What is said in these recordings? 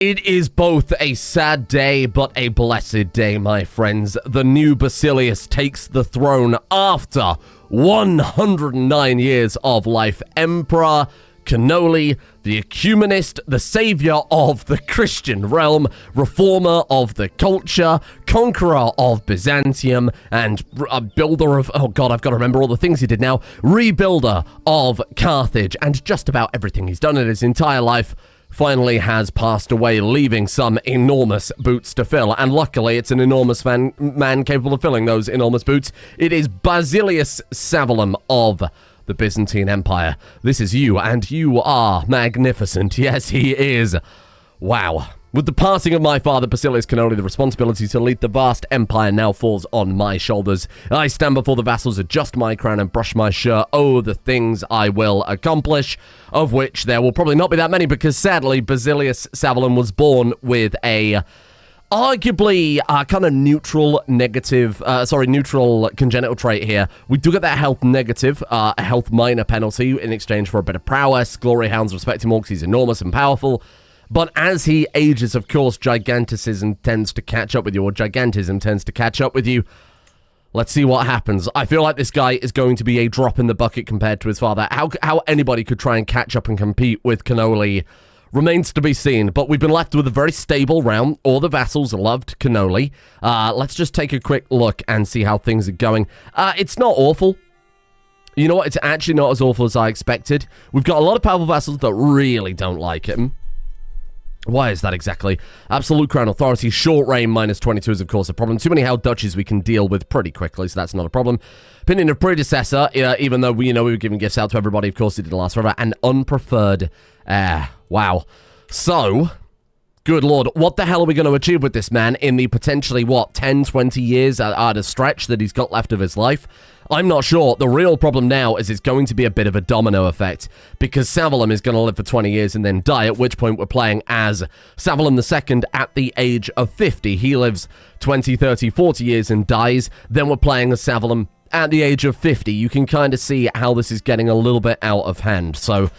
It is both a sad day, but a blessed day, my friends. The new Basilius takes the throne after 109 years of life. Emperor Cannoli, the ecumenist, the savior of the Christian realm, reformer of the culture, conqueror of Byzantium, and a builder of, oh god, I've got to remember all the things he did now, rebuilder of Carthage, and just about everything he's done in his entire life finally has passed away, leaving some enormous boots to fill. And luckily, it's an enormous man capable of filling those enormous boots. It is Basilius Savalum of the Byzantine Empire. This is you, and you are magnificent. Yes, he is. Wow. With the passing of my father, Basilius Cannoli, the responsibility to lead the vast empire now falls on my shoulders. I stand before the vassals, adjust my crown, and brush my shirt. Oh, the things I will accomplish, of which there will probably not be that many, because sadly, Basilius Savalum was born with a arguably kind of neutral congenital trait here. We do get that health negative, a health minor penalty in exchange for a bit of prowess. Glory hounds respect him all because he's enormous and powerful. But as he ages, of course, gigantism tends to catch up with you. Let's see what happens. I feel like this guy is going to be a drop in the bucket compared to his father. How anybody could try and catch up and compete with Cannoli remains to be seen. But we've been left with a very stable round. All the vassals loved Cannoli. Let's just take a quick look and see how things are going. It's not awful. You know what? It's actually not as awful as I expected. We've got a lot of powerful vassals that really don't like him. Why is that exactly? Absolute crown authority, short reign, minus 22 is of course a problem. Too many held duchies we can deal with pretty quickly, so that's not a problem. Opinion of predecessor, even though we were giving gifts out to everybody, of course it didn't last forever. And unpreferred heir. Wow. So, good lord, what the hell are we going to achieve with this man in the potentially, 10, 20 years at a stretch that he's got left of his life? I'm not sure. The real problem now is it's going to be a bit of a domino effect, because Savalum is going to live for 20 years and then die, at which point we're playing as Savalum II at the age of 50. He lives 20, 30, 40 years and dies. Then we're playing as Savalum at the age of 50. You can kind of see how this is getting a little bit out of hand. So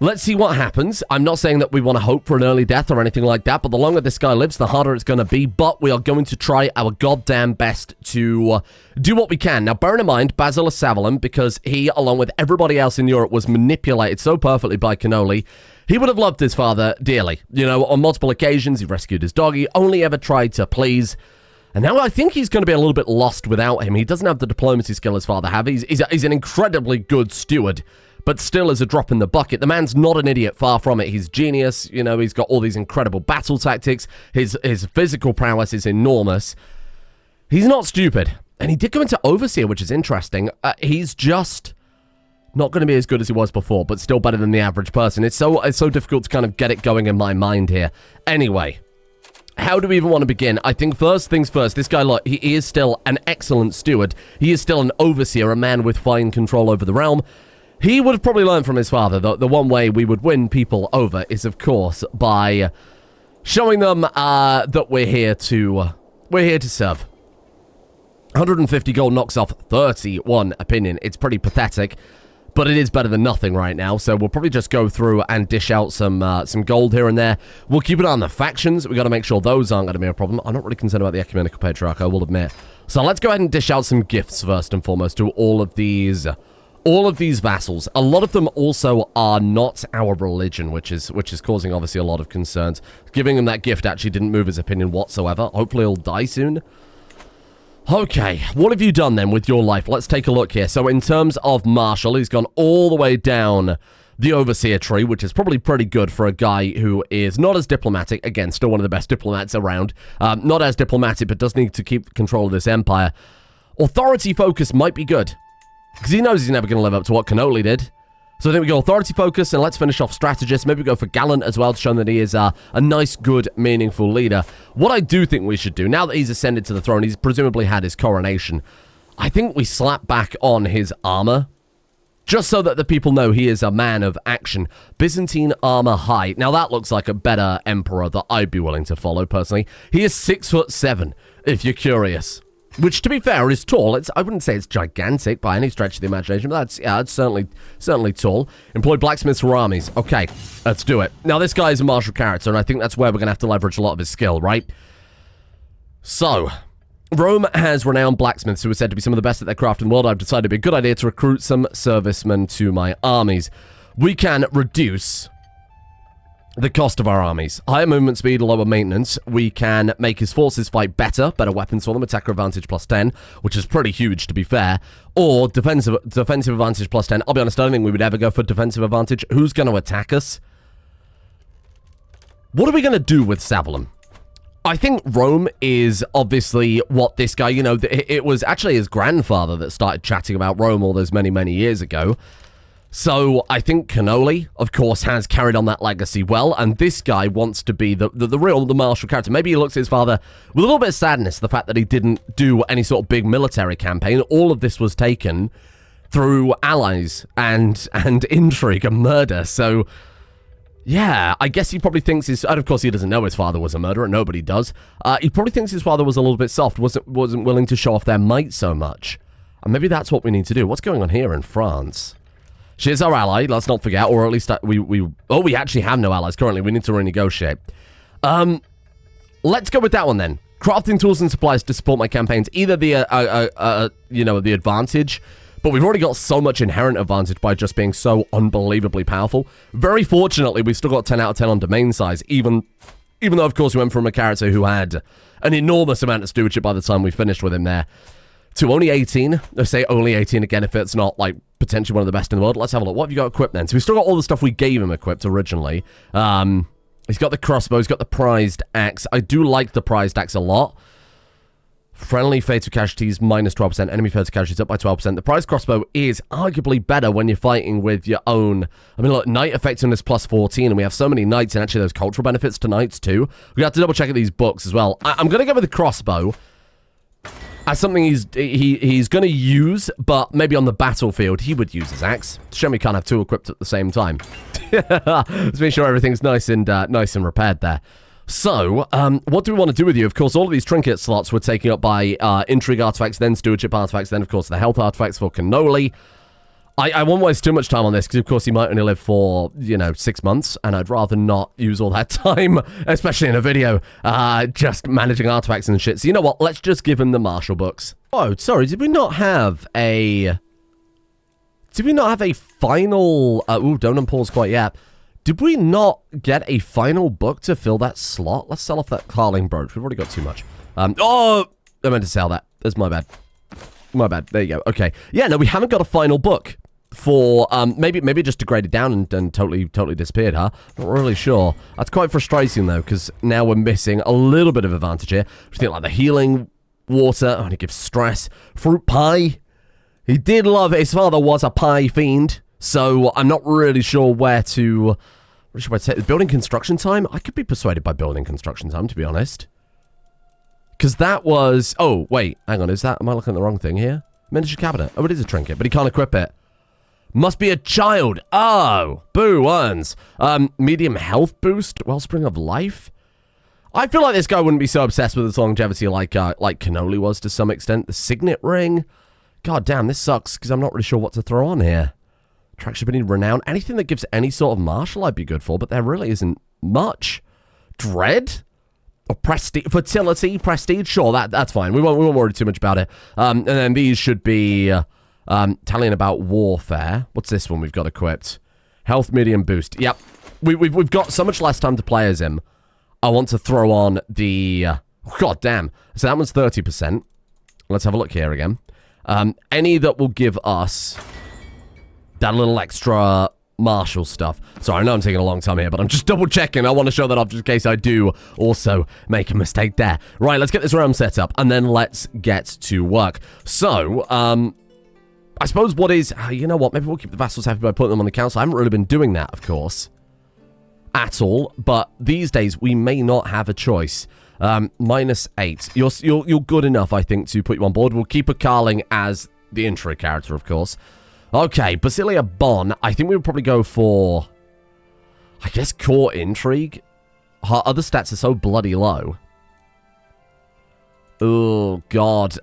let's see what happens. I'm not saying that we want to hope for an early death or anything like that, but the longer this guy lives, the harder it's going to be. But we are going to try our goddamn best to do what we can. Now, bearing in mind, Basilius Savalum, because he, along with everybody else in Europe, was manipulated so perfectly by Cannoli, he would have loved his father dearly. You know, on multiple occasions, he rescued his dog. He only ever tried to please. And now I think he's going to be a little bit lost without him. He doesn't have the diplomacy skill his father had. He's an incredibly good steward, but still is a drop in the bucket. The man's not an idiot, far from it. He's genius. You know, he's got all these incredible battle tactics. His physical prowess is enormous. He's not stupid. And he did go into Overseer, which is interesting. He's just not going to be as good as he was before, but still better than the average person. It's so difficult to kind of get it going in my mind here. Anyway, how do we even want to begin? I think first things first, this guy, look, he is still an excellent steward. He is still an overseer, a man with fine control over the realm. He would have probably learned from his father that the one way we would win people over is, of course, by showing them that we're here to serve. 150 gold knocks off 31 opinion. It's pretty pathetic, but it is better than nothing right now. So we'll probably just go through and dish out some gold here and there. We'll keep it on the factions. We got to make sure those aren't going to be a problem. I'm not really concerned about the ecumenical patriarch, I will admit. So let's go ahead and dish out some gifts first and foremost to all of these vassals. A lot of them also are not our religion, which is causing obviously a lot of concerns. Giving him that gift actually didn't move his opinion whatsoever. Hopefully he'll die soon. Okay, what have you done then with your life? Let's take a look here. So in terms of Marshal, he's gone all the way down the Overseer tree, which is probably pretty good for a guy who is not as diplomatic. Again, still one of the best diplomats around. Not as diplomatic, but does need to keep control of this empire. Authority focus might be good, because he knows he's never going to live up to what Cannoli did. So I think we go authority focus, and let's finish off strategist. Maybe go for gallant as well, to show that he is a nice, good, meaningful leader. What I do think we should do, now that he's ascended to the throne, he's presumably had his coronation, I think we slap back on his armor, just so that the people know he is a man of action. Byzantine armor height. Now that looks like a better emperor that I'd be willing to follow, personally. He is 6'7", if you're curious. Which, to be fair, is tall. I wouldn't say it's gigantic by any stretch of the imagination, but it's certainly tall. Employ blacksmiths for armies. Okay, let's do it. Now, this guy is a martial character, and I think that's where we're going to have to leverage a lot of his skill, right? So, Rome has renowned blacksmiths who are said to be some of the best at their craft in the world. I've decided it'd be a good idea to recruit some servicemen to my armies. We can reduce the cost of our armies. Higher movement speed, lower maintenance. We can make his forces fight better weapons for them, attacker advantage +10, which is pretty huge to be fair, or defensive advantage +10. I'll be honest, I don't think we would ever go for defensive advantage. Who's going to attack us? What are we going to do with Savalum? I think Rome is obviously what this guy, you know, it was actually his grandfather that started chatting about Rome all those many, many years ago. So I think Cannoli, of course, has carried on that legacy well, and this guy wants to be the martial character. Maybe he looks at his father with a little bit of sadness, the fact that he didn't do any sort of big military campaign. All of this was taken through allies and intrigue and murder. So, yeah, I guess he probably thinks and of course he doesn't know his father was a murderer, nobody does. He probably thinks his father was a little bit soft, wasn't willing to show off their might so much. And maybe that's what we need to do. What's going on here in France? She is our ally, let's not forget, or at least we actually have no allies currently. We need to renegotiate. Let's go with that one then. Crafting tools and supplies to support my campaigns. Either the advantage, but we've already got so much inherent advantage by just being so unbelievably powerful. Very fortunately, we've still got 10 out of 10 on domain size, even though, of course, we went from a character who had an enormous amount of stewardship by the time we finished with him there, to only 18. Let's say only 18 again if it's not, like, potentially one of the best in the world. Let's have a look. What have you got equipped then? So we've still got all the stuff we gave him equipped originally. He's got the crossbow. He's got the prized axe. I do like the prized axe a lot. Friendly fatal casualties -12%. Enemy fatal casualties up by 12%. The prized crossbow is arguably better when you're fighting with your own. I mean, look, knight effectiveness +14, and we have so many knights and actually those cultural benefits to knights too. We have to double check at these books as well. I'm going to go with the crossbow as something he's going to use, but maybe on the battlefield he would use his axe. Show me can't have two equipped at the same time. Let's make sure everything's nice and repaired there. So, what do we want to do with you? Of course, all of these trinket slots were taken up by intrigue artifacts, then stewardship artifacts, then, of course, the health artifacts for Cannoli. I won't waste too much time on this, because, of course, he might only live for, 6 months, and I'd rather not use all that time, especially in a video, just managing artifacts and shit. So, you know what? Let's just give him the martial books. Oh, sorry, did we not have a final... don't unpause quite yet. Did we not get a final book to fill that slot? Let's sell off that Karling brooch. We've already got too much. I meant to sell that. That's my bad. My bad. There you go. Okay. Yeah, no, we haven't got a final book for, maybe just degraded down and totally disappeared, huh? Not really sure. That's quite frustrating, though, because now we're missing a little bit of advantage here. I think, like, the healing water. Oh, and it gives stress. Fruit pie. He did love it. His father was a pie fiend, so I'm not really sure where to... What should I say? Building construction time? I could be persuaded by building construction time, to be honest. Because that was... Oh, wait. Hang on. Am I looking at the wrong thing here? Miniature cabinet. Oh, it is a trinket, but he can't equip it. Must be a child. Oh, boo, ones. Medium health boost. Wellspring of life. I feel like this guy wouldn't be so obsessed with his longevity like Cannoli was to some extent. The signet ring. God damn, this sucks because I'm not really sure what to throw on here. Attraction, renown. Anything that gives any sort of martial I'd be good for, but there really isn't much. Dread? Or prestige? Fertility? Prestige? Sure, that's fine. We won't worry too much about it. And then these should be tallying about warfare. What's this one we've got equipped? Health, medium boost. Yep. We've got so much less time to play as him. I want to throw on the... God damn. So that one's 30%. Let's have a look here again. Any that will give us... that little extra martial stuff. Sorry, I know I'm taking a long time here, but I'm just double checking. I want to show that off just in case I do also make a mistake there. Right, let's get this realm set up, and then let's get to work. So, I suppose what is... you know what? Maybe we'll keep the vassals happy by putting them on the council. I haven't really been doing that, of course, at all. But these days, we may not have a choice. -8. You're good enough, I think, to put you on board. We'll keep a Karling as the intro character, of course. Okay, Basilia Bon. I think we would probably go for, I guess, core intrigue. Her other stats are so bloody low. Oh, God.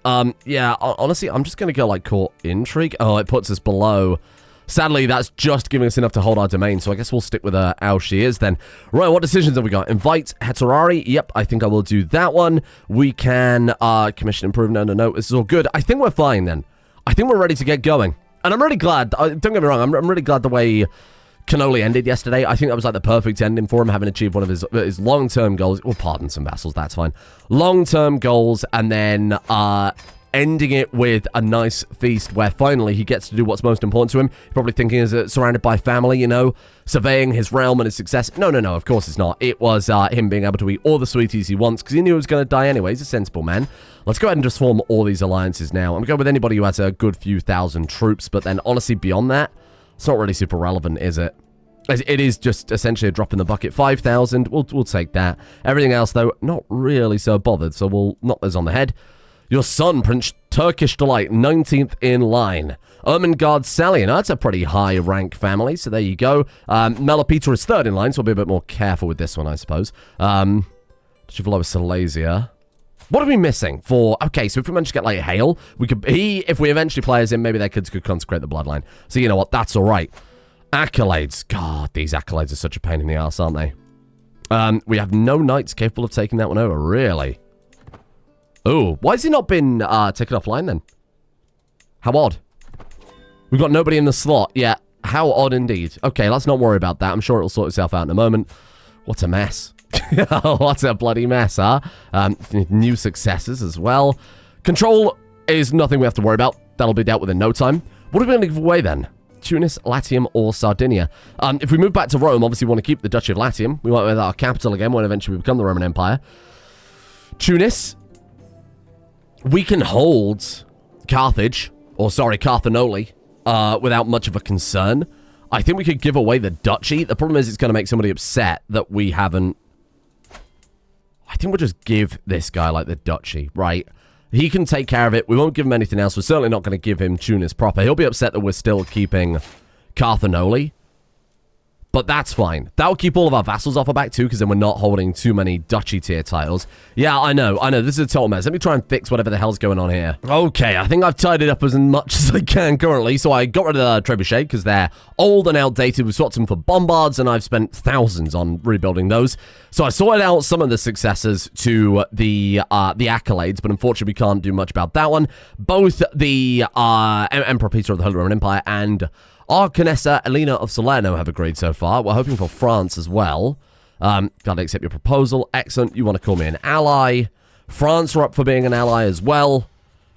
Yeah, honestly, I'm just going to go, like, court intrigue. Oh, it puts us below. Sadly, that's just giving us enough to hold our domain, so I guess we'll stick with how she is then. Right, what decisions have we got? Invite Heterari. Yep, I think I will do that one. We can commission improve. No, this is all good. I think we're fine then. I think we're ready to get going. And I'm really glad. Don't get me wrong, I'm really glad the way Cannoli ended yesterday. I think that was like the perfect ending for him, having achieved one of his long-term goals. Well, pardon some vassals, that's fine. Long-term goals, and then ending it with a nice feast where finally he gets to do what's most important to him. You're probably thinking, is it surrounded by family, you know, surveying his realm and his success? No, of course it's not. It was him being able to eat all the sweeties he wants because he knew he was going to die anyway. He's a sensible man. Let's go ahead and just form all these alliances now. I'm going with anybody who has a good few thousand troops, but then honestly, beyond that, it's not really super relevant, is it? It is just essentially a drop in the bucket. 5,000, we'll take that. Everything else, though, not really so bothered, so we'll knock those on the head. Your son, Prince Turkish Delight, 19th in line. Ermengarde Salian, that's a pretty high rank family, so there you go. Melopeta is 3rd in line, so we'll be a bit more careful with this one, I suppose. Chivolo Silesia. What are we missing for... Okay, so if we manage to get, like, Hale, we could... If we eventually play as him, maybe their kids could consecrate the bloodline. So you know what, that's all right. Accolades. God, these accolades are such a pain in the ass, aren't they? We have no knights capable of taking that one over, really. Oh, why has he not been taken offline then? How odd. We've got nobody in the slot. Yeah, how odd indeed. Okay, let's not worry about that. I'm sure it'll sort itself out in a moment. What a mess. What a bloody mess, huh? New successes as well. Control is nothing we have to worry about. That'll be dealt with in no time. What are we going to give away then? Tunis, Latium, or Sardinia? If we move back to Rome, obviously we want to keep the Duchy of Latium. We want our capital again when eventually we become the Roman Empire. Tunis. We can hold Carthage, or sorry, Carthanoli, without much of a concern. I think we could give away the duchy. The problem is it's going to make somebody upset that we haven't... I think we'll just give this guy, like, the duchy, right? He can take care of it. We won't give him anything else. We're certainly not going to give him Tunis proper. He'll be upset that we're still keeping Carthanoli. But that's fine. That'll keep all of our vassals off our back too, because then we're not holding too many duchy tier titles. Yeah, I know. This is a total mess. Let me try and fix whatever the hell's going on here. Okay, I think I've tidied up as much as I can currently. So I got rid of the trebuchet because they're old and outdated. We swapped them for bombards, and I've spent thousands on rebuilding those. So I sorted out some of the successors to the accolades, but unfortunately we can't do much about that one. Both the Emperor Peter of the Holy Roman Empire and Arcanessa Elena of Salerno have agreed so far. We're hoping for France as well. Gotta accept your proposal. Excellent. You want to call me an ally. France are up for being an ally as well.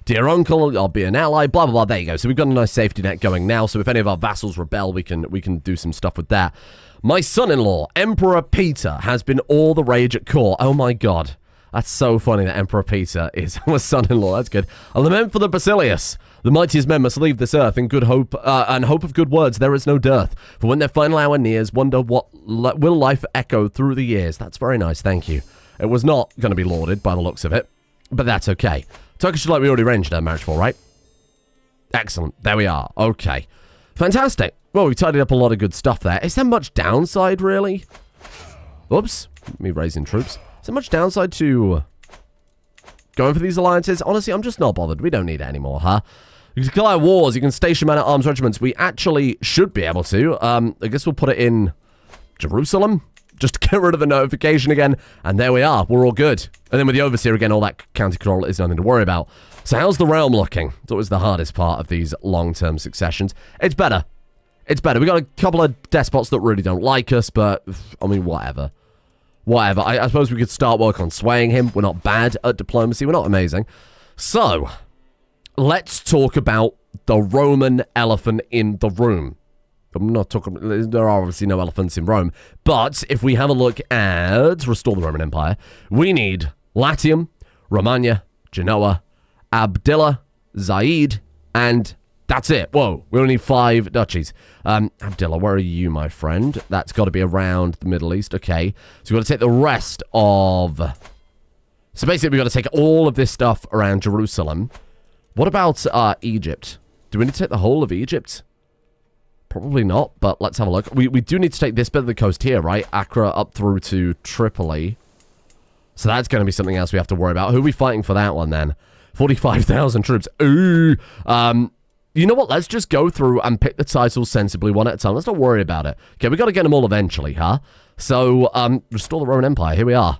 Dear uncle, I'll be an ally. Blah, blah, blah. There you go. So we've got a nice safety net going now. So if any of our vassals rebel, we can do some stuff with that. My son-in-law, Emperor Peter, has been all the rage at court. Oh my god. That's so funny that Emperor Peter is my son-in-law. That's good. A lament for the Basilius. The mightiest men must leave this earth in good hope, and hope of good words there is no dearth. For when their final hour nears, wonder what will life echo through the years. That's very nice, thank you. It was not going to be lauded by the looks of it, but that's okay. Turkish Delight we already arranged a marriage for, right? Excellent, there we are, okay. Fantastic. Well, we tidied up a lot of good stuff there. Is there much downside, really? Oops, me raising troops. Is there much downside to going for these alliances? Honestly, I'm just not bothered. We don't need it anymore, huh? You can declare wars. You can station man-at-arms regiments. We actually should be able to. I guess we'll put it in Jerusalem. Just to get rid of the notification again. And there we are. We're all good. And then with the Overseer again, all that county control is nothing to worry about. So how's the realm looking? It's always the hardest part of these long-term successions. It's better. It's better. We got a couple of despots that really don't like us, but, I mean, whatever. Whatever. I suppose we could start work on swaying him. We're not bad at diplomacy. We're not amazing. So, let's talk about the Roman elephant in the room. I'm not talking... There are obviously no elephants in Rome. But if we have a look at Restore the Roman Empire, we need Latium, Romagna, Genoa, Abdillah, Zaid, and... That's it. Whoa, we only need 5 duchies. Abdillah, where are you, my friend? That's got to be around the Middle East. Okay. So we've got to take the rest of... So basically, we've got to take all of this stuff around Jerusalem. What about Egypt? Do we need to take the whole of Egypt? Probably not, but let's have a look. We do need to take this bit of the coast here, right? Accra up through to Tripoli. So that's going to be something else we have to worry about. Who are we fighting for that one, then? 45,000 troops. Ooh. You know what? Let's just go through and pick the titles sensibly one at a time. Let's not worry about it. Okay, we got to get them all eventually, huh? So, restore the Roman Empire. Here we are.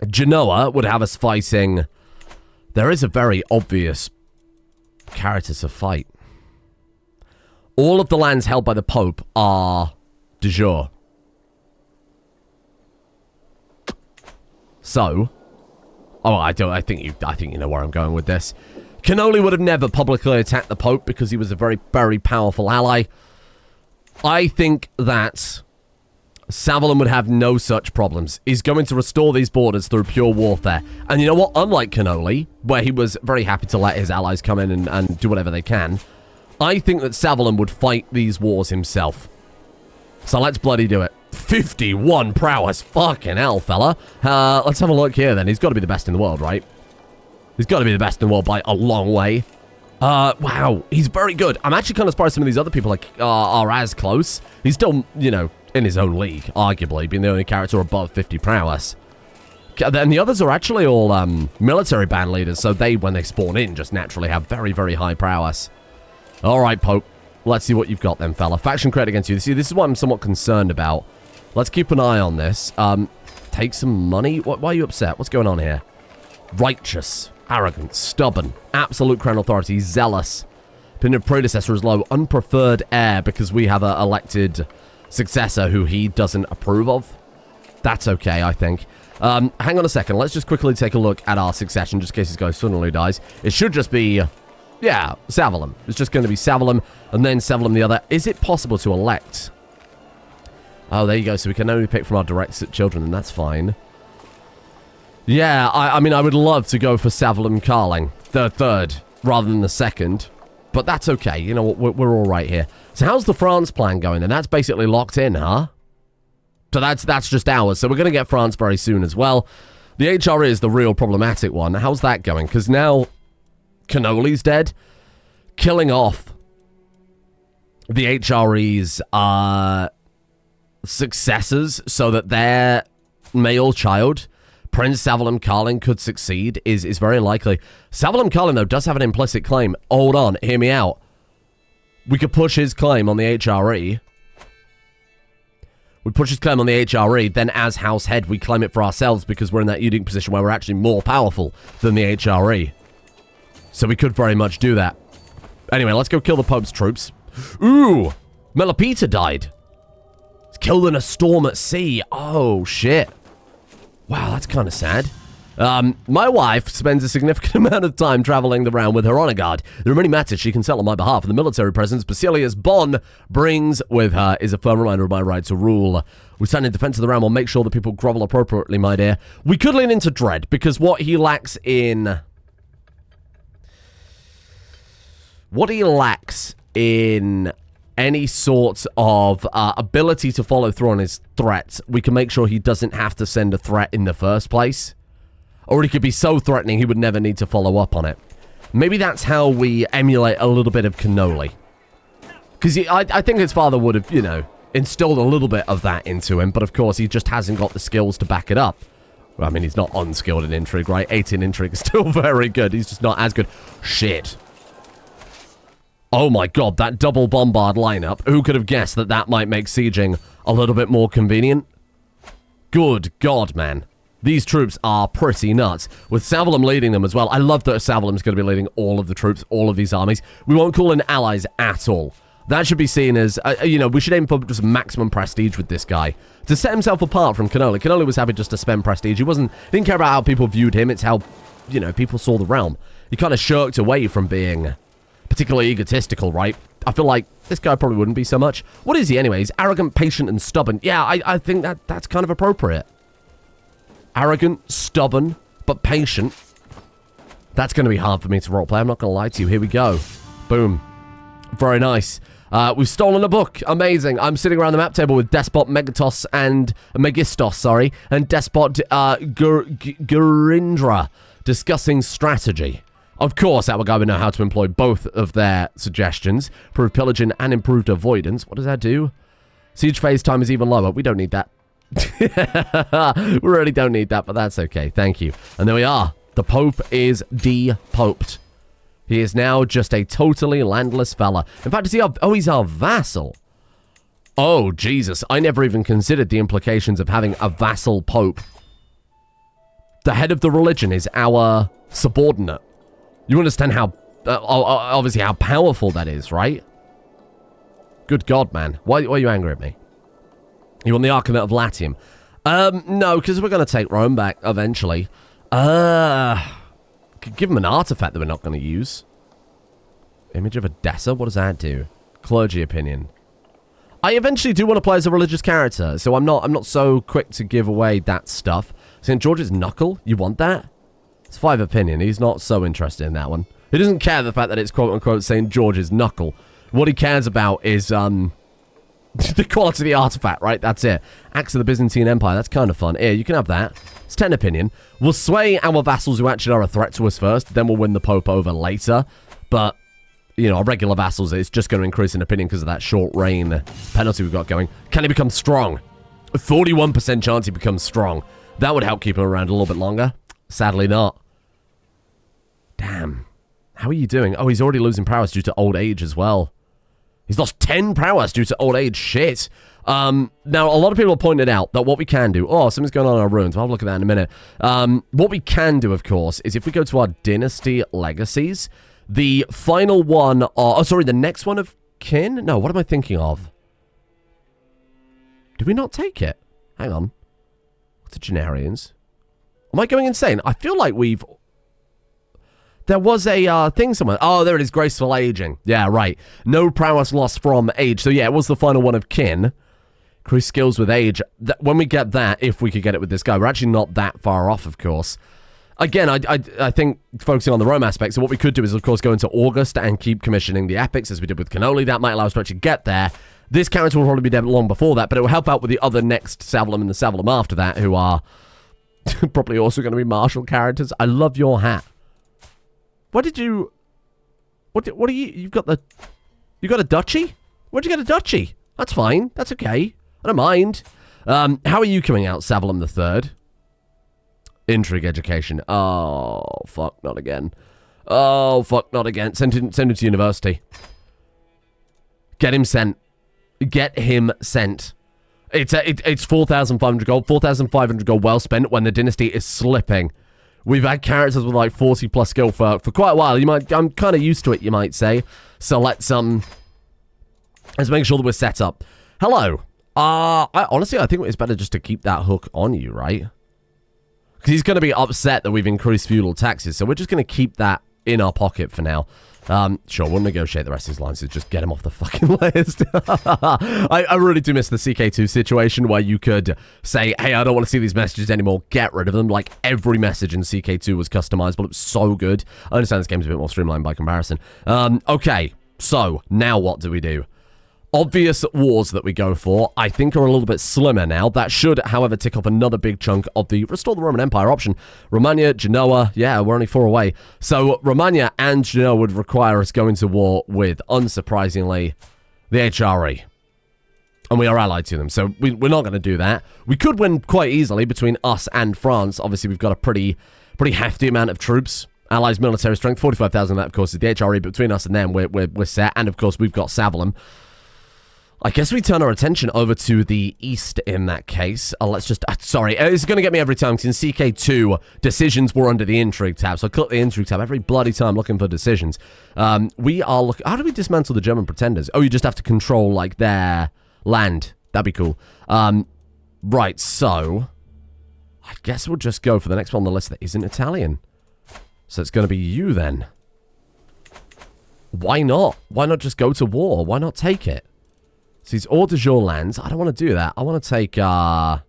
Genoa would have us fighting. There is a very obvious character to fight. All of the lands held by the Pope are de jure. So, I think you know where I'm going with this. Cannoli would have never publicly attacked the Pope because he was a very, very powerful ally. I think that Savalin would have no such problems. He's going to restore these borders through pure warfare. And you know what? Unlike Cannoli, where he was very happy to let his allies come in and do whatever they can, I think that Savalin would fight these wars himself. So let's bloody do it. 51 prowess. Fucking hell, fella. Let's have a look here, then. He's got to be the best in the world, right? He's got to be the best in the world by a long way. Wow. He's very good. I'm actually kind of surprised some of these other people are as close. He's still, you know, in his own league, arguably, being the only character above 50 prowess. And the others are actually all military band leaders, so they, when they spawn in, just naturally have very, very high prowess. All right, Pope. Let's see what you've got then, fella. Faction credit against you. See, this is what I'm somewhat concerned about. Let's keep an eye on this. Take some money? Why are you upset? What's going on here? Righteous. Arrogant. Stubborn. Absolute crown authority. Zealous. Opinion of predecessor is low. Unpreferred heir because we have an elected successor who he doesn't approve of. That's okay, I think. Hang on a second. Let's just quickly take a look at our succession just in case this guy suddenly dies. It should just be... yeah, Savalin. It's just going to be Savalin and then Savalin the other. Is it possible to elect? Oh, there you go. So we can only pick from our direct children, and that's fine. Yeah, I mean, I would love to go for Baguette Karling, the third, rather than the second. But that's okay. You know, we're all right here. So how's the France plan going? And that's basically locked in, huh? So that's just ours. So we're going to get France very soon as well. The HRE is the real problematic one. How's that going? Because now Cannoli's dead. Killing off the HRE's successors so that their male child, Prince Baguette Karling, could succeed is very likely. Baguette Karling, though, does have an implicit claim. Hold on, hear me out. We could push his claim on the HRE. We push his claim on the HRE, then as house head, we claim it for ourselves because we're in that unique position where we're actually more powerful than the HRE. So we could very much do that. Anyway, let's go kill the Pope's troops. Ooh! Melipeta died. He's killed in a storm at sea. Oh, shit. Wow, that's kind of sad. My wife spends a significant amount of time traveling around with her honor guard. There are many matters she can settle on my behalf, and the military presence Basilius Bonn brings with her is a firm reminder of my right to rule. We stand in defense of the realm. We'll make sure that people grovel appropriately, my dear. We could lean into dread, because what he lacks in any sort of ability to follow through on his threats, we can make sure he doesn't have to send a threat in the first place. Or he could be so threatening he would never need to follow up on it. Maybe that's how we emulate a little bit of Cannoli. Because I think his father would have, you know, instilled a little bit of that into him, but of course he just hasn't got the skills to back it up. Well, I mean, he's not unskilled in Intrigue, right? 18 Intrigue is still very good. He's just not as good. Shit. Oh my god, that double bombard lineup. Who could have guessed that that might make sieging a little bit more convenient? Good god, man. These troops are pretty nuts. With Savalin leading them as well. I love that Savalin's going to be leading all of the troops, all of these armies. We won't call in allies at all. That should be seen as, you know, we should aim for just maximum prestige with this guy. To set himself apart from Cannoli. Cannoli was happy just to spend prestige. He didn't care about how people viewed him. It's how, you know, people saw the realm. He kind of shirked away from being particularly egotistical, right? I feel like this guy probably wouldn't be so much. What is he anyway? He's arrogant, patient, and stubborn. Yeah, I think that's kind of appropriate. Arrogant, stubborn, but patient. That's going to be hard for me to roleplay. I'm not going to lie to you. Here we go. Boom. Very nice. We've stolen a book. Amazing. I'm sitting around the map table with Despot Megistos, and Despot Gurindra discussing strategy. Of course, our guy would know how to employ both of their suggestions. Improved pillaging and improved avoidance. What does that do? Siege phase time is even lower. We don't need that. We really don't need that, but that's okay. Thank you. And there we are. The Pope is de-poped. He is now just a totally landless fella. In fact, is he our... Oh, he's our vassal. Oh, Jesus. I never even considered the implications of having a vassal Pope. The head of the religion is our subordinate. You understand how... obviously how powerful that is, right? Good God, man. Why are you angry at me? You want the Arcanate of Latium? No, because we're going to take Rome back eventually. Could give him an artifact that we're not going to use. Image of Edessa? What does that do? Clergy opinion. I eventually do want to play as a religious character, so I'm not so quick to give away that stuff. St. George's Knuckle? You want that? It's 5 opinion. He's not so interested in that one. He doesn't care the fact that it's quote-unquote St. George's Knuckle. What he cares about is, the quality of the artifact, right? That's it. Axe of the Byzantine Empire. That's kind of fun. Here, you can have that. It's 10 opinion. We'll sway our vassals who actually are a threat to us first, then we'll win the Pope over later. But, you know, our regular vassals, it's just going to increase in opinion because of that short reign penalty we've got going. Can he become strong? A 41% chance he becomes strong. That would help keep him around a little bit longer. Sadly not. Damn. How are you doing? Oh, he's already losing prowess due to old age as well. He's lost 10 prowess due to old age. Shit. Now, a lot of people have pointed out that what we can do... Oh, something's going on in our ruins. I'll have a look at that in a minute. What we can do, of course, is if we go to our dynasty legacies, the final one... Oh, sorry, the next one of kin? No, what am I thinking of? Did we not take it? Hang on. What's the Genarians? Am I going insane? I feel like we've... There was a thing somewhere. Oh, there it is. Graceful aging. Yeah, right. No prowess lost from age. So, yeah, it was the final one of kin. Increase skills with age. When we get that, if we could get it with this guy, we're actually not that far off, of course. Again, I think focusing on the Rome aspect, so what we could do is, of course, go into August and keep commissioning the epics as we did with Cannoli. That might allow us to actually get there. This character will probably be dead long before that, but it will help out with the other next Savalum and the Savalum after that, who are probably also going to be martial characters. I love your hat. What did you... What are you... You got a duchy? Where'd you get a duchy? That's fine. That's okay. I don't mind. How are you coming out, Savalum III? Intrigue education. Oh, fuck, not again. Oh, fuck, not again. Send him to university. Get him sent. Get him sent. It's 4,500 gold. 4,500 gold well spent when the dynasty is slipping. We've had characters with like 40 plus skill for quite a while. I'm kind of used to it, you might say. So let's make sure that we're set up. Hello. Honestly, I think it's better just to keep that hook on you, right? Because he's going to be upset that we've increased feudal taxes. So we're just going to keep that in our pocket for now. Sure, we'll negotiate the rest of his lines. Just get him off the fucking list. I really do miss the CK2 situation where you could say, hey, I don't want to see these messages anymore. Get rid of them. Like, every message in CK2 was customizable. It was so good. I understand this game's a bit more streamlined by comparison. Okay, so now what do we do? Obvious wars that we go for, I think, are a little bit slimmer now. That should, however, tick off another big chunk of the Restore the Roman Empire option. Romagna, Genoa, yeah, we're only 4 away. So Romagna and Genoa would require us going to war with, unsurprisingly, the HRE. And we are allied to them, so we're not going to do that. We could win quite easily between us and France. Obviously, we've got a pretty hefty amount of troops. Allies military strength, 45,000 of that, of course, is the HRE. But between us and them, we're set. And, of course, we've got Savalum. I guess we turn our attention over to the east in that case. Let's just... sorry, it's going to get me every time, because in CK2, decisions were under the Intrigue tab. So I click the Intrigue tab every bloody time looking for decisions. We are looking... How do we dismantle the German pretenders? Oh, you just have to control, like, their land. That'd be cool. Right, so... I guess we'll just go for the next one on the list that isn't Italian. So it's going to be you, then. Why not? Why not just go to war? Why not take it? So these hors de jour lands, I don't want to do that. I want to take, Holy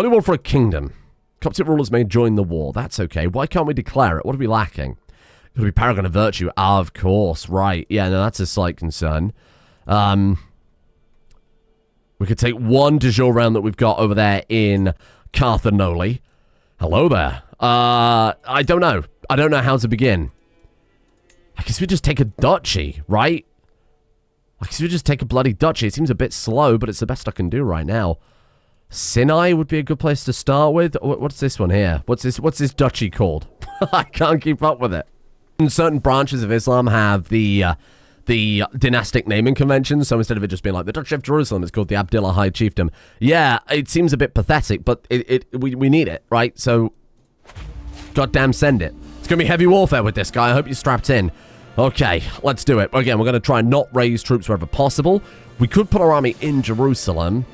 War for a Kingdom. Coptic rulers may join the war. That's okay. Why can't we declare it? What are we lacking? Could be Paragon of Virtue. Of course, right. Yeah, no, that's a slight concern. We could take one de jour round that we've got over there in Carthanoli. Hello there. I don't know. I don't know how to begin. I guess we just take a duchy, right? I guess we just take a bloody duchy. It seems a bit slow, but it's the best I can do right now. Sinai would be a good place to start with. What's this one here? What's this duchy called? I can't keep up with it. And certain branches of Islam have the dynastic naming conventions, so instead of it just being like the Duchy of Jerusalem, it's called the Abdullah High Chiefdom. Yeah, it seems a bit pathetic, but we need it, right? So, goddamn send it. It's going to be heavy warfare with this guy. I hope you're strapped in. Okay, let's do it. Again, we're going to try and not raise troops wherever possible. We could put our army in Jerusalem.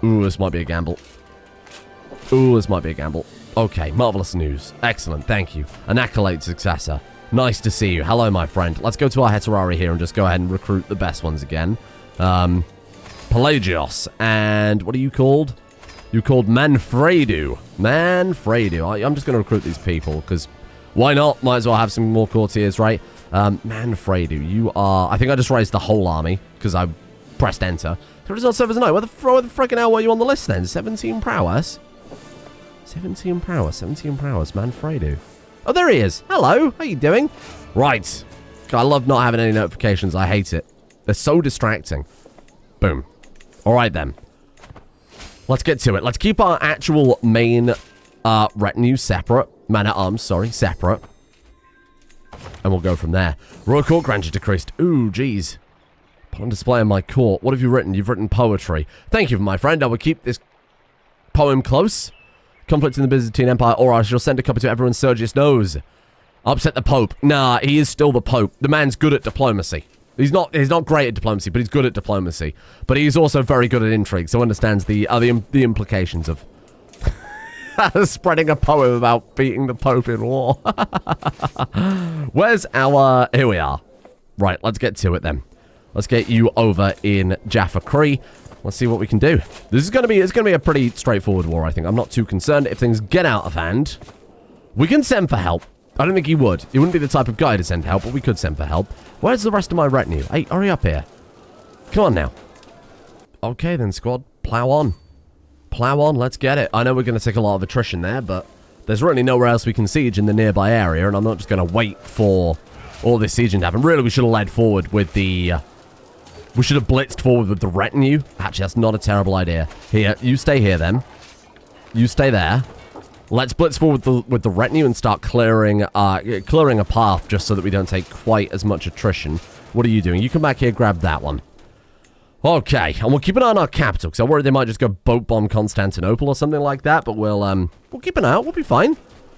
Ooh, this might be a gamble. Okay, marvelous news. Excellent, thank you. An accolade successor. Nice to see you. Hello, my friend. Let's go to our Heterari here and just go ahead and recruit the best ones again. Pelagios. And what are you called? You're called Manfredu. I'm just going to recruit these people because why not? Might as well have some more courtiers, right? Manfredu, you are... I think I just raised the whole army because I pressed enter. Result servers no. Where the frickin' hell were you on the list then? 17 prowess? 17 prowess, Manfredu. Oh, there he is. Hello, how you doing? Right. I love not having any notifications. I hate it. They're so distracting. Boom. All right, then. Let's get to it. Let's keep our actual main retinue separate. Man-at-arms, sorry, separate. And we'll go from there. Royal Court granted decreased. Ooh, geez. Put on display in my court. What have you written? You've written poetry. Thank you, my friend. I will keep this poem close. Conflict in the Byzantine Empire, or I shall send a copy to everyone Sergius knows. Upset the Pope. Nah, he is still the Pope. The man's good at diplomacy. He's not great at diplomacy, but he's good at diplomacy. But he's also very good at intrigue, so understands the implications of spreading a poem about beating the Pope in war. Where's our... Here we are. Right, let's get to it then. Let's get you over in Jaffa Cree. Let's see what we can do. This is going to be, it's going to be a pretty straightforward war, I think. I'm not too concerned. If things get out of hand, we can send for help. I don't think he would. He wouldn't be the type of guy to send help, but we could send for help. Where's the rest of my retinue? Hey, hurry up here. Come on now. Okay then, squad. Plow on. Plow on. Let's get it. I know we're going to take a lot of attrition there, but there's really nowhere else we can siege in the nearby area, and I'm not just going to wait for all this sieging to happen. Really, we should have led forward with the... we should have blitzed forward with the retinue. Actually, that's not a terrible idea. Here, you stay here then. You stay there. Let's blitz forward with the retinue and start clearing a path just so that we don't take quite as much attrition. What are you doing? You come back here, grab that one. Okay, and we'll keep an eye on our capital, because I worry they might just go boat bomb Constantinople or something like that, but we'll keep an eye out. We'll be fine.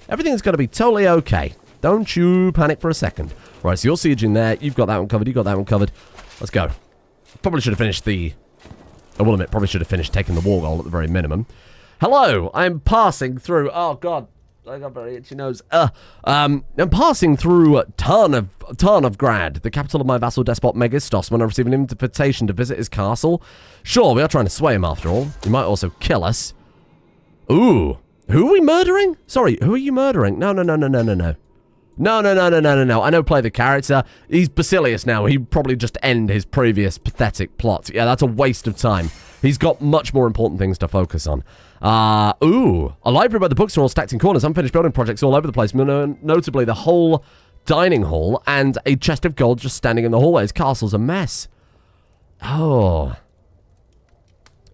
Everything's going to be totally okay. Don't you panic for a second. Right, so you're sieging there. You've got that one covered. You got that one covered. Let's go. Probably should have finished I will admit, probably should have finished taking the war goal at the very minimum. Hello, I'm passing through... Oh, God. I got a very itchy nose. I'm passing through Tarnovgrad, the capital of my vassal despot Megistos, when I receive an invitation to visit his castle. Sure, we are trying to sway him after all. He might also kill us. Ooh. Who are we murdering? Sorry, who are you murdering? No. No. I know play the character. He's Basilius now. He'd probably just end his previous pathetic plot. Yeah, that's a waste of time. He's got much more important things to focus on. Ooh. A library where the books are all stacked in corners. Unfinished building projects all over the place. Notably, the whole dining hall and a chest of gold just standing in the hallway. His castle's a mess. Oh.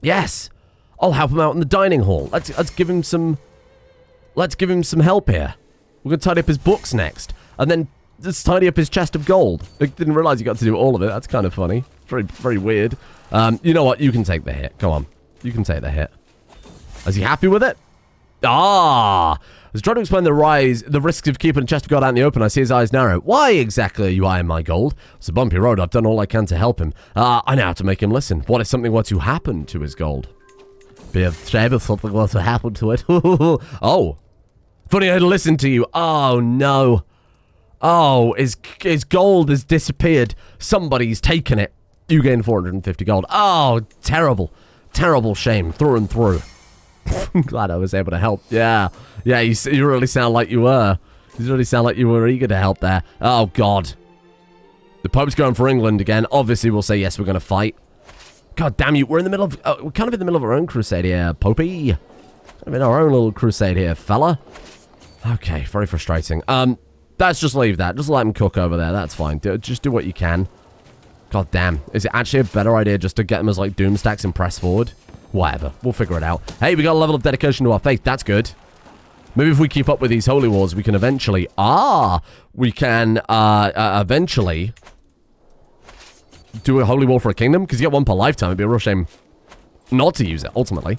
Yes. I'll help him out in the dining hall. Let's give him some... Let's give him some help here. We're going to tidy up his books next. And then just tidy up his chest of gold. I didn't realize you got to do all of it. That's kind of funny. Very, very weird. You know what? You can take the hit. Go on. You can take the hit. Is he happy with it? Ah! I was trying to explain the risks of keeping a chest of gold out in the open. I see his eyes narrow. Why exactly are you eyeing my gold? It's a bumpy road. I've done all I can to help him. I know how to make him listen. What if something were to happen to his gold? Be a shame if something were to happen to it. Oh. Funny I had to listen to you. Oh, no. Oh, his gold has disappeared. Somebody's taken it. You gain 450 gold. Oh, terrible. Terrible shame. Through and through. I'm glad I was able to help. Yeah. Yeah, you really sound like you were. You really sound like you were eager to help there. Oh, God. The Pope's going for England again. Obviously, we'll say, yes, we're going to fight. God damn you. We're in the middle of... we're kind of in the middle of our own crusade here, Popey. Kind of in our own little crusade here, fella. Okay, very frustrating. Let's just leave that. Just let him cook over there. That's fine. Just do what you can. God damn. Is it actually a better idea just to get them as, like, doom stacks and press forward? Whatever. We'll figure it out. Hey, we got a level of dedication to our faith. That's good. Maybe if we keep up with these holy wars, we can eventually... we can, eventually... do a holy war for a kingdom? Because you get one per lifetime. It'd be a real shame not to use it, ultimately.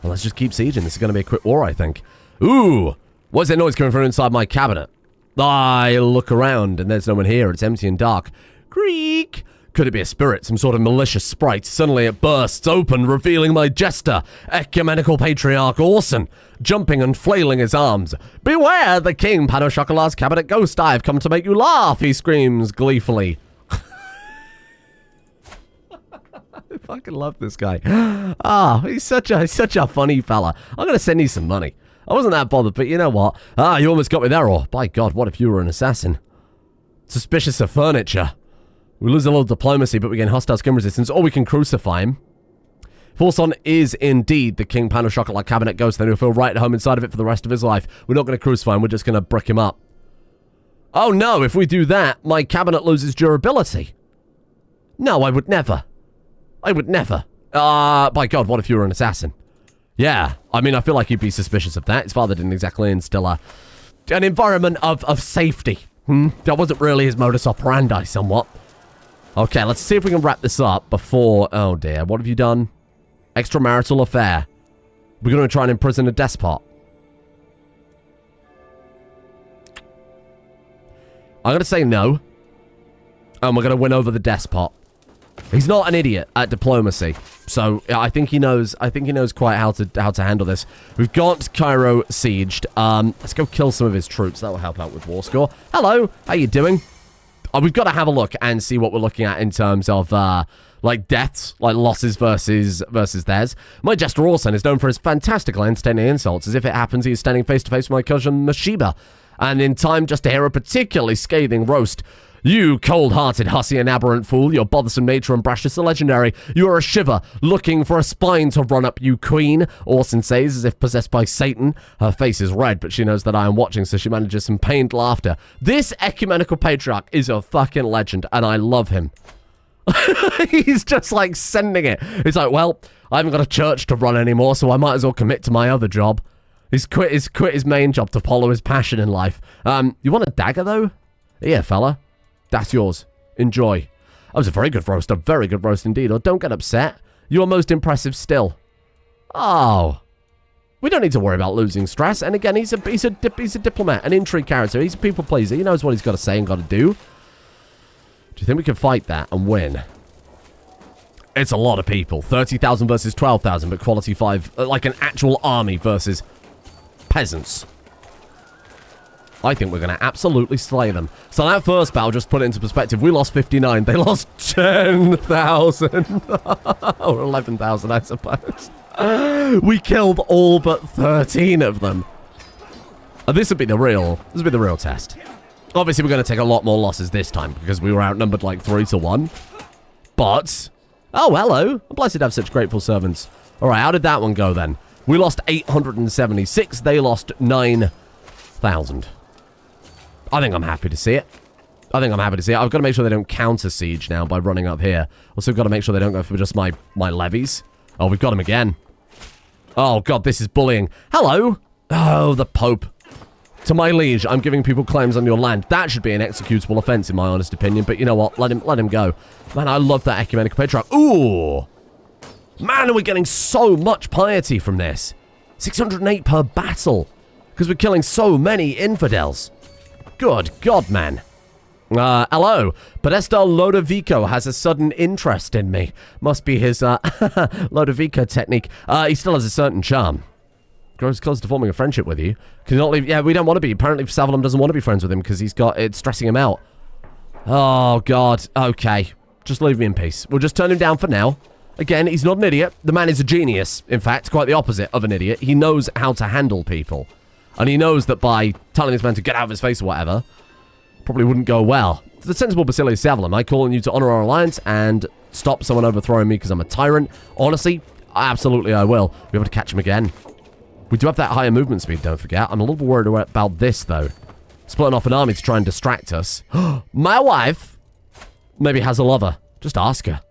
Well, let's just keep sieging. This is going to be a quick war, I think. Ooh! What's that noise coming from inside my cabinet? I look around, and there's no one here. It's empty and dark. Creak! Could it be a spirit, some sort of malicious sprite? Suddenly it bursts open, revealing my jester, ecumenical patriarch Orson, jumping and flailing his arms. Beware, the king, Pan au Chocolat's cabinet ghost. I've come to make you laugh, he screams gleefully. I fucking love this guy. He's such a funny fella. I'm going to send you some money. I wasn't that bothered, but you know what? You almost got me there, or by God, what if you were an assassin? Suspicious of furniture. We lose a little diplomacy, but we gain hostile skin resistance, or we can crucify him. If Orson is indeed the King Pan au Chocolat cabinet ghost, then he'll feel right at home inside of it for the rest of his life. We're not going to crucify him, we're just going to brick him up. Oh no, if we do that, my cabinet loses durability. No, I would never. I would never. By God, what if you were an assassin? Yeah, I mean, I feel like you'd be suspicious of that. His father didn't exactly instill an environment of safety. That wasn't really his modus operandi, somewhat. Okay, let's see if we can wrap this up before... Oh, dear. What have you done? Extramarital affair. We're going to try and imprison a despot. I'm going to say no. And we're going to win over the despot. He's not an idiot at diplomacy. So, I think he knows quite how to handle this. We've got Cairo sieged. Let's go kill some of his troops. That will help out with war score. Hello. How you doing? We've got to have a look and see what we're looking at in terms of, like, deaths, like losses versus theirs. My jester Orson is known for his fantastically entertaining insults. As if it happens, he is standing face-to-face with my cousin Mashiba. And in time, just to hear a particularly scathing roast. You cold-hearted, hussy and aberrant fool, your bothersome nature and brashness are legendary. You are a shiver, looking for a spine to run up, you queen, Orson says, as if possessed by Satan. Her face is red, but she knows that I am watching, so she manages some pained laughter. This ecumenical patriarch is a fucking legend, and I love him. He's just, like, sending it. He's like, well, I haven't got a church to run anymore, so I might as well commit to my other job. He's quit his main job to follow his passion in life. You want a dagger, though? Yeah, fella. That's yours. Enjoy. That was a very good roast indeed. Or don't get upset. You are most impressive still. Oh. We don't need to worry about losing stress. And again, he's a diplomat, an intrigue character. He's a people pleaser. He knows what he's got to say and got to do. Do you think we can fight that and win? It's a lot of people. 30,000 versus 12,000, but quality 5, like an actual army versus peasants. I think we're going to absolutely slay them. So that first battle, just put it into perspective, we lost 59. They lost 10,000. Or 11,000, I suppose. We killed all but 13 of them. And this would be the real test. Obviously, we're going to take a lot more losses this time because we were outnumbered like 3-1. But, oh, hello. I'm blessed to have such grateful servants. All right, how did that one go then? We lost 876. They lost 9,000. I think I'm happy to see it. I've got to make sure they don't counter siege now by running up here. Also, got to make sure they don't go for just my levies. Oh, we've got him again. Oh, God, this is bullying. Hello. Oh, the Pope. To my liege, I'm giving people claims on your land. That should be an executable offense, in my honest opinion. But you know what? Let him go. Man, I love that ecumenical patriarch. Ooh. Man, are we getting so much piety from this. 608 per battle. Because we're killing so many infidels. Good God, man. Hello. Podesta Lodovico has a sudden interest in me. Must be his, Lodovico technique. He still has a certain charm. Grows close to forming a friendship with you. Can you not leave? Yeah, we don't want to be. Apparently, Savalum doesn't want to be friends with him because it's stressing him out. Oh, God. Okay. Just leave me in peace. We'll just turn him down for now. Again, he's not an idiot. The man is a genius. In fact, quite the opposite of an idiot. He knows how to handle people. And he knows that by telling this man to get out of his face or whatever, probably wouldn't go well. The sensible Basilius Savalum, I call on you to honor our alliance and stop someone overthrowing me because I'm a tyrant. Honestly, absolutely I will. Be able to catch him again. We do have that higher movement speed, don't forget. I'm a little worried about this, though. Splitting off an army to try and distract us. My wife! Maybe has a lover. Just ask her.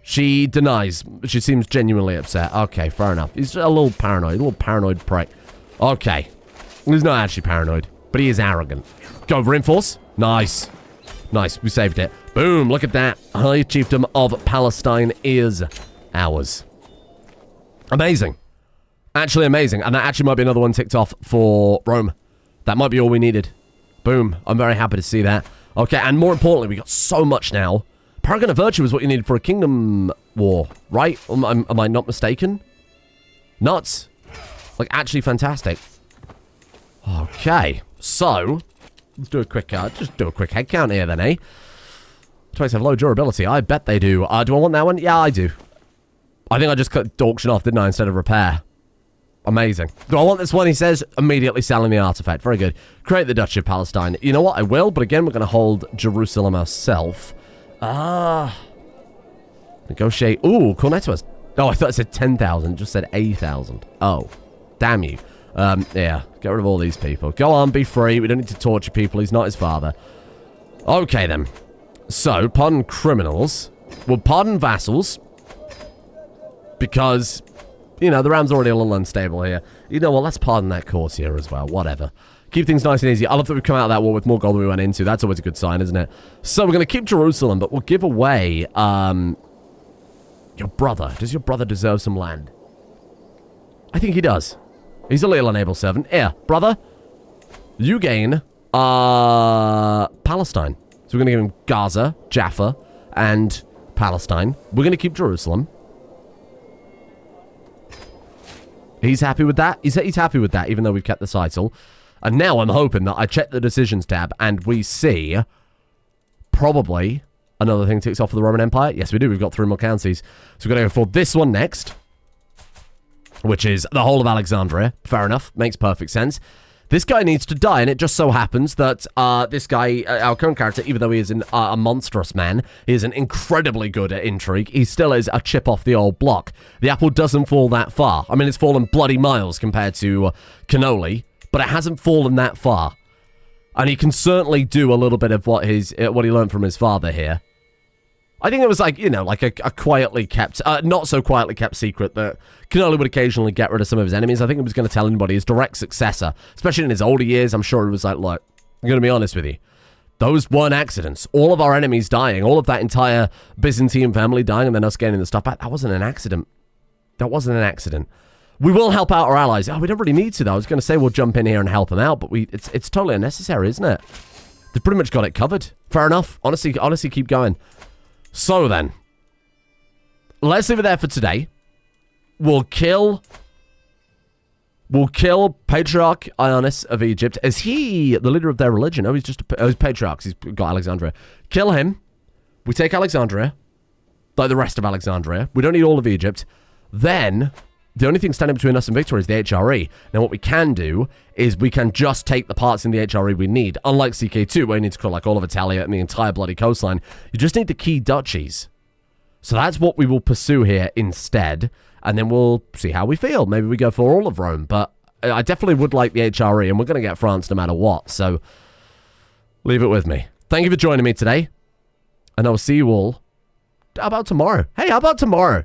She denies. She seems genuinely upset. Okay, fair enough. He's a little paranoid prick. Okay. He's not actually paranoid, but he is arrogant. Go, reinforce. Nice. Nice, we saved it. Boom, look at that. High Chiefdom of Palestine is ours. Amazing. Actually amazing. And that actually might be another one ticked off for Rome. That might be all we needed. Boom. I'm very happy to see that. Okay, and more importantly, we got so much now. Paragon of Virtue is what you needed for a kingdom war, right? Am I not mistaken? Nuts. Like, actually fantastic. Okay, so let's do a quick, just do a quick head count here then, eh? Twice have low durability. I bet they do. Do I want that one? Yeah, I do. I think I just cut auction off, didn't I, instead of repair? Amazing. Do I want this one? He says, immediately selling the artifact. Very good. Create the Duchy of Palestine. You know what? I will, but again, we're going to hold Jerusalem ourselves. Negotiate. Ooh, Cornetto has... Oh, I thought it said 10,000. It just said 8,000. Oh, damn you. Yeah, get rid of all these people. Go on, be free. We don't need to torture people. He's not his father. Okay, then. So, pardon criminals. We'll pardon vassals. Because, you know, the Ram's already a little unstable here. You know what, let's pardon that courtier as well. Whatever. Keep things nice and easy. I love that we've come out of that war with more gold than we went into. That's always a good sign, isn't it? So, we're going to keep Jerusalem, but we'll give away, your brother. Does your brother deserve some land? I think he does. He's a little unable servant. Here, brother. You gain, Palestine. So we're going to give him Gaza, Jaffa, and Palestine. We're going to keep Jerusalem. He's happy with that. He's happy with that, even though we've kept the title. And now I'm hoping that I check the decisions tab and we see probably another thing ticks off for the Roman Empire. Yes, we do. We've got 3 more counties. So we're going to go for this one next, which is the whole of Alexandria. Fair enough. Makes perfect sense. This guy needs to die, and it just so happens that this guy, our current character, even though he is a monstrous man, he isn't incredibly good at intrigue. He still is a chip off the old block. The apple doesn't fall that far. I mean, it's fallen bloody miles compared to cannoli, but it hasn't fallen that far. And he can certainly do a little bit of what he learned from his father here. I think it was like, you know, like a quietly kept, not so quietly kept secret that Cannoli would occasionally get rid of some of his enemies. I think he was going to tell anybody his direct successor, especially in his older years. I'm sure he was like, look, I'm going to be honest with you. Those weren't accidents. All of our enemies dying, all of that entire Byzantine family dying and then us getting the stuff back, that wasn't an accident. That wasn't an accident. We will help out our allies. Oh, we don't really need to, though. I was going to say we'll jump in here and help them out, but it's totally unnecessary, isn't it? They've pretty much got it covered. Fair enough. Honestly, keep going. So then, let's leave it there for today. We'll kill Patriarch Ioannis of Egypt. Is he the leader of their religion? Oh, he's just he's Patriarch. He's got Alexandria. Kill him. We take Alexandria, like the rest of Alexandria. We don't need all of Egypt. Then, the only thing standing between us and victory is the HRE. Now, what we can do is we can just take the parts in the HRE we need. Unlike CK2, where you need to call like all of Italia and the entire bloody coastline, you just need the key duchies. So that's what we will pursue here instead. And then we'll see how we feel. Maybe we go for all of Rome. But I definitely would like the HRE, and we're going to get France no matter what. So leave it with me. Thank you for joining me today. And I will see you all. How about tomorrow? Hey, how about tomorrow?